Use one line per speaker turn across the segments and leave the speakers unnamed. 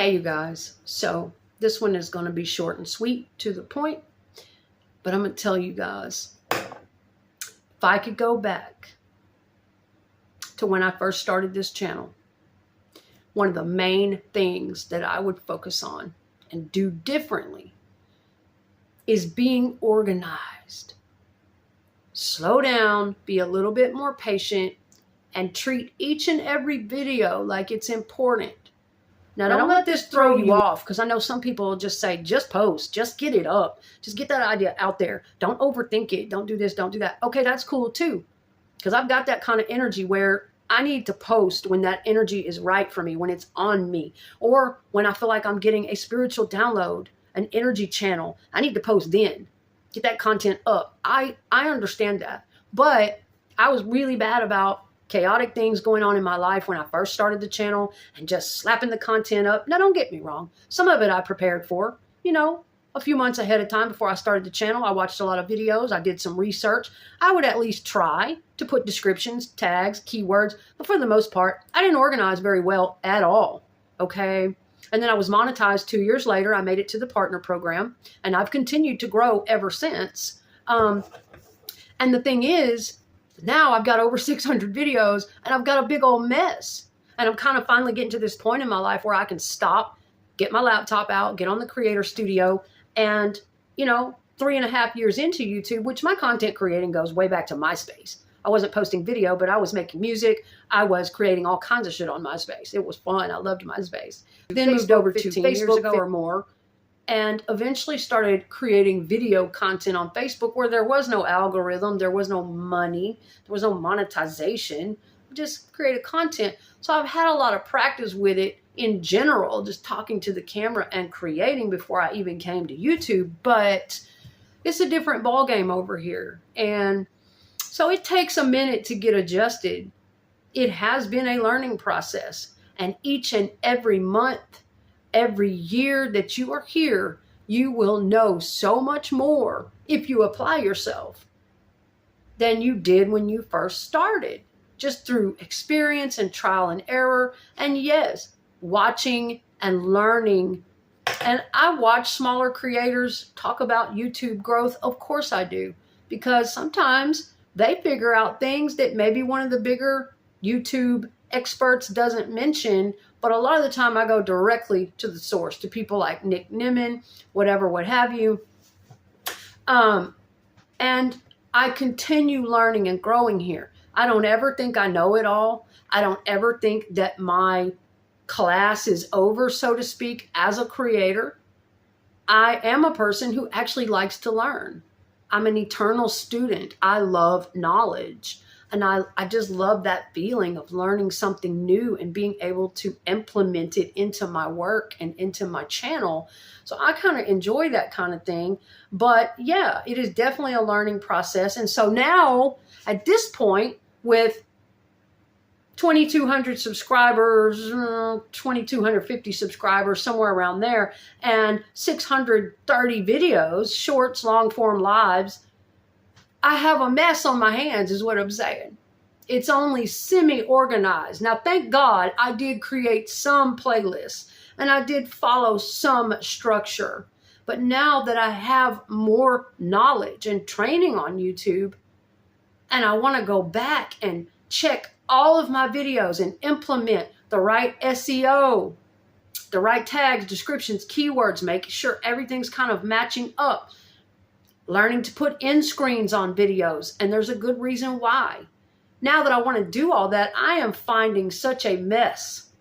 Hey, you guys. So this one is going to be short and sweet, to the point. But I'm going to tell you guys, if I could go back to when I first started this channel, one of the main things that I would focus on and do differently is being organized. Slow down, be a little bit more patient, and treat each and every video like it's important. Now, don't let this throw you off, because I know some people will just say, just post, just get it up. Just get that idea out there. Don't overthink it. Don't do this, don't do that. Okay, that's cool too, because I've got that kind of energy where I need to post when that energy is right for me, when it's on me, or when I feel like I'm getting a spiritual download, an energy channel. I need to post then, get that content up. I understand that, but I was really bad about chaotic things going on in my life when I first started the channel and just slapping the content up. Now, don't get me wrong. Some of it I prepared for, a few months ahead of time before I started the channel. I watched a lot of videos. I did some research. I would at least try to put descriptions, tags, keywords, but for the most part, I didn't organize very well at all. Okay. And then I was monetized 2 years later. I made it to the partner program, and I've continued to grow ever since. And the thing is, now I've got over 600 videos and I've got a big old mess. And I'm kind of finally getting to this point in my life where I can stop, get my laptop out, get on the creator studio. And, 3.5 years into YouTube, which my content creating goes way back to MySpace. I wasn't posting video, but I was making music. I was creating all kinds of shit on MySpace. It was fun. I loved MySpace. Then moved over to Facebook ago or more, and eventually started creating video content on Facebook where there was no algorithm, there was no money, there was no monetization, just created content. So I've had a lot of practice with it in general, just talking to the camera and creating before I even came to YouTube, but it's a different ballgame over here. And so it takes a minute to get adjusted. It has been a learning process, and each and every month, every year that you are here, you will know so much more if you apply yourself than you did when you first started, just through experience and trial and error. And yes, watching and learning. And I watch smaller creators talk about YouTube growth. Of course I do, because sometimes they figure out things that maybe one of the bigger YouTube experts doesn't mention. But a lot of the time I go directly to the source, to people like Nick Nimmin, whatever, what have you. And I continue learning and growing here. I don't ever think I know it all. I don't ever think that my class is over, so to speak, as a creator. I am a person who actually likes to learn. I'm an eternal student. I love knowledge. And I just love that feeling of learning something new and being able to implement it into my work and into my channel. So I kind of enjoy that kind of thing. But yeah, it is definitely a learning process. And so now at this point, with 2,200 subscribers, 2,250 subscribers, somewhere around there, and 630 videos, shorts, long form lives, I have a mess on my hands is what I'm saying. It's only semi-organized. Now, thank God I did create some playlists and I did follow some structure. But now that I have more knowledge and training on YouTube, and I want to go back and check all of my videos and implement the right SEO, the right tags, descriptions, keywords, making sure everything's kind of matching up. Learning to put end screens on videos, and there's a good reason why. Now that I want to do all that, I am finding such a mess.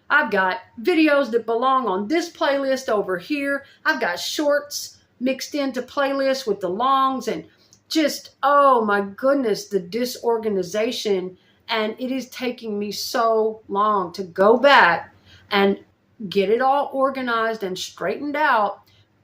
I've got videos that belong on this playlist over here. I've got shorts mixed into playlists with the longs, and just, oh my goodness, the disorganization. And it is taking me so long to go back and get it all organized and straightened out.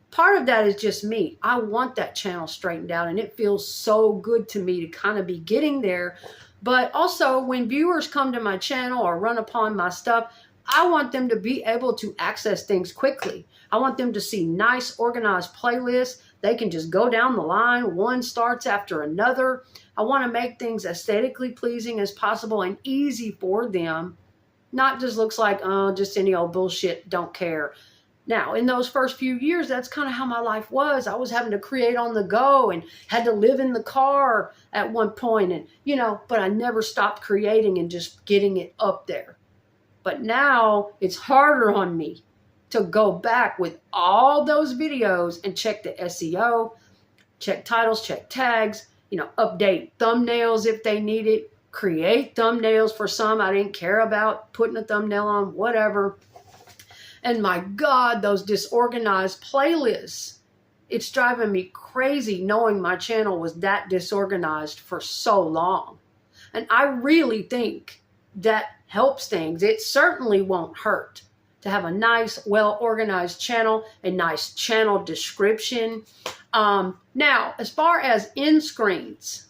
Part of that is just me. I want that channel straightened out, and it feels so good to me to kind of be getting there. But also, when viewers come to my channel or run upon my stuff, I want them to be able to access things quickly. I want them to see nice, organized playlists. They can just go down the line. One starts after another. I want to make things aesthetically pleasing as possible and easy for them Not just looks like, oh, just any old bullshit, don't care. Now, in those first few years, that's kind of how my life was. I was having to create on the go and had to live in the car at one point, and but I never stopped creating and just getting it up there. But now it's harder on me to go back with all those videos and check the SEO, check titles, check tags, update thumbnails if they need it, create thumbnails for some I didn't care about putting a thumbnail on, whatever. And my God, those disorganized playlists, it's driving me crazy knowing my channel was that disorganized for so long. And I really think that helps things. It certainly won't hurt to have a nice, well-organized channel, a nice channel description. Now, as far as end screens,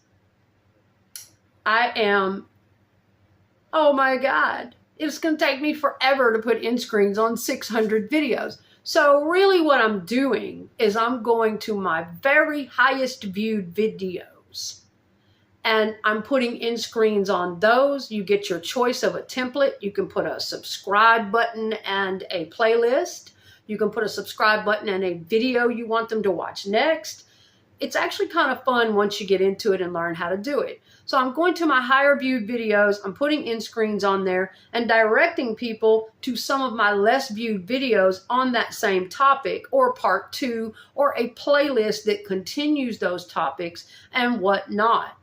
oh my God, it's going to take me forever to put end screens on 600 videos. So really what I'm doing is I'm going to my very highest viewed videos and I'm putting end screens on those. You get your choice of a template. You can put a subscribe button and a playlist. You can put a subscribe button and a video you want them to watch next. It's actually kind of fun once you get into it and learn how to do it. So I'm going to my higher viewed videos, I'm putting end screens on there and directing people to some of my less viewed videos on that same topic or part 2 or a playlist that continues those topics and whatnot.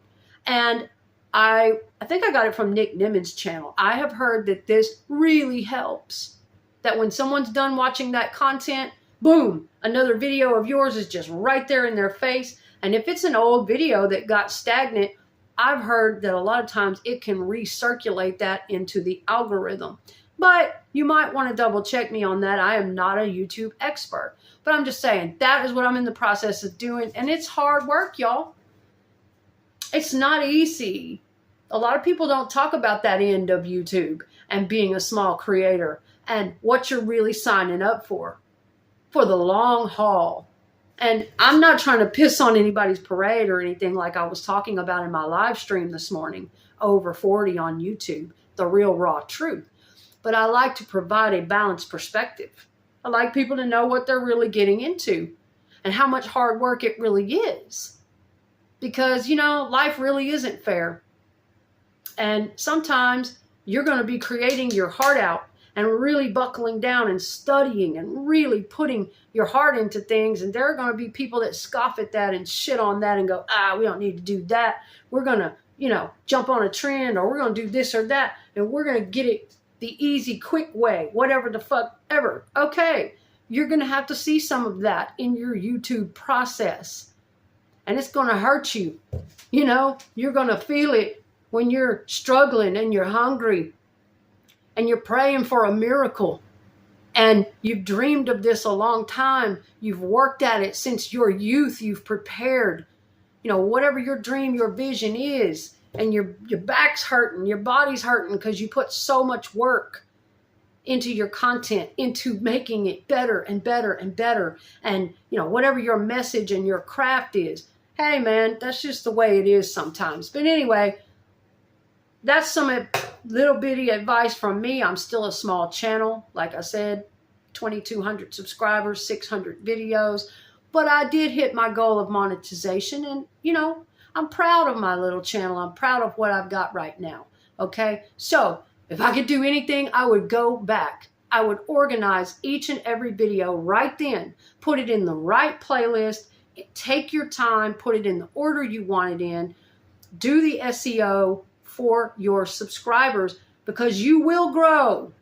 And I think I got it from Nick Nimit's channel. I have heard that this really helps. That when someone's done watching that content, boom, another video of yours is just right there in their face. And if it's an old video that got stagnant, I've heard that a lot of times it can recirculate that into the algorithm. But you might want to double check me on that. I am not a YouTube expert. But I'm just saying, that is what I'm in the process of doing. And it's hard work, y'all. It's not easy. A lot of people don't talk about that end of YouTube and being a small creator and what you're really signing up for the long haul. And I'm not trying to piss on anybody's parade or anything like I was talking about in my live stream this morning, over 40 on YouTube, the real raw truth. But I like to provide a balanced perspective. I like people to know what they're really getting into and how much hard work it really is. Because, life really isn't fair. And sometimes you're going to be creating your heart out and really buckling down and studying and really putting your heart into things. And there are going to be people that scoff at that and shit on that and go, we don't need to do that. We're going to, jump on a trend, or we're going to do this or that. And we're going to get it the easy, quick way, whatever the fuck ever. Okay, you're going to have to see some of that in your YouTube process. And it's going to hurt you. You're going to feel it when you're struggling and you're hungry. And you're praying for a miracle. And you've dreamed of this a long time. You've worked at it since your youth. You've prepared, whatever your dream, your vision is. And your back's hurting, your body's hurting because you put so much work into your content, into making it better and better and better. And, whatever your message and your craft is. Hey, man, that's just the way it is sometimes. But anyway, that's some little bitty advice from me. I'm still a small channel. Like I said, 2,200 subscribers, 600 videos. But I did hit my goal of monetization. And, I'm proud of my little channel. I'm proud of what I've got right now. Okay? So, if I could do anything, I would go back. I would organize each and every video right then. Put it in the right playlist. Take your time. Put it in the order you want it in. Do the SEO for your subscribers, because you will grow.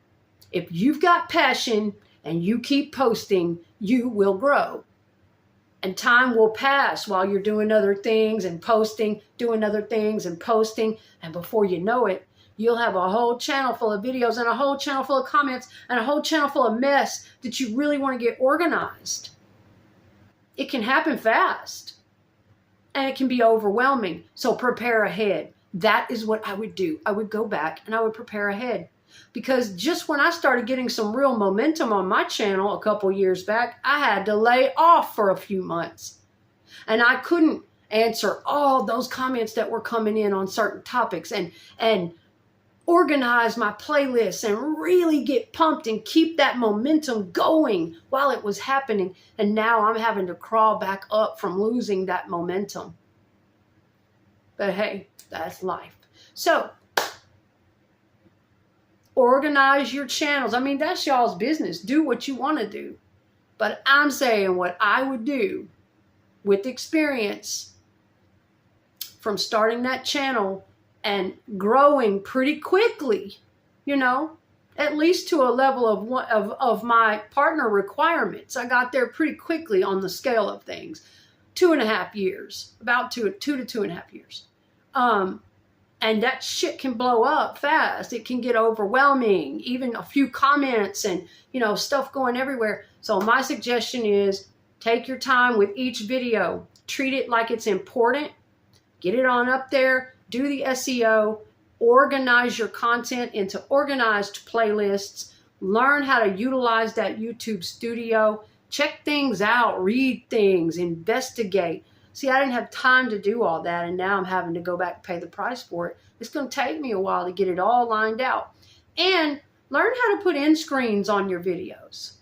If you've got passion and you keep posting, you will grow. And time will pass while you're doing other things and posting, doing other things and posting. And before you know it, you'll have a whole channel full of videos and a whole channel full of comments and a whole channel full of mess that you really want to get organized. It can happen fast and it can be overwhelming. So prepare ahead. That is what I would do. I would go back and I would prepare ahead. Because just when I started getting some real momentum on my channel a couple years back, I had to lay off for a few months. And I couldn't answer all those comments that were coming in on certain topics. And organize my playlists and really get pumped and keep that momentum going while it was happening. And now I'm having to crawl back up from losing that momentum. But hey, that's life. So organize your channels. I mean, that's y'all's business. Do what you want to do. But I'm saying what I would do with experience from starting that channel and growing pretty quickly, you know, at least to a level of my partner requirements. I got there pretty quickly on the scale of things. 2.5 years, about two to 2.5 years. And that shit can blow up fast. It can get overwhelming, even a few comments and, you know, stuff going everywhere. So my suggestion is take your time with each video. Treat it like it's important. Get it on up there. Do the SEO. Organize your content into organized playlists. Learn how to utilize that YouTube studio. Check things out. Read things. Investigate. See, I didn't have time to do all that, and now I'm having to go back and pay the price for it. It's going to take me a while to get it all lined out. And learn how to put end screens on your videos.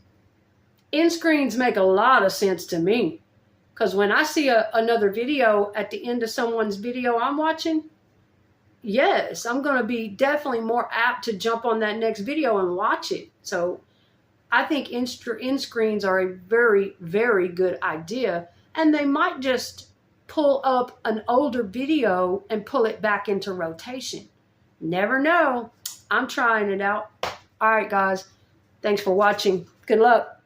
End screens make a lot of sense to me, because when I see another video at the end of someone's video I'm watching, yes, I'm going to be definitely more apt to jump on that next video and watch it. So I think end screens are a very, very good idea. And they might just pull up an older video and pull it back into rotation. Never know. I'm trying it out. All right, guys. Thanks for watching. Good luck.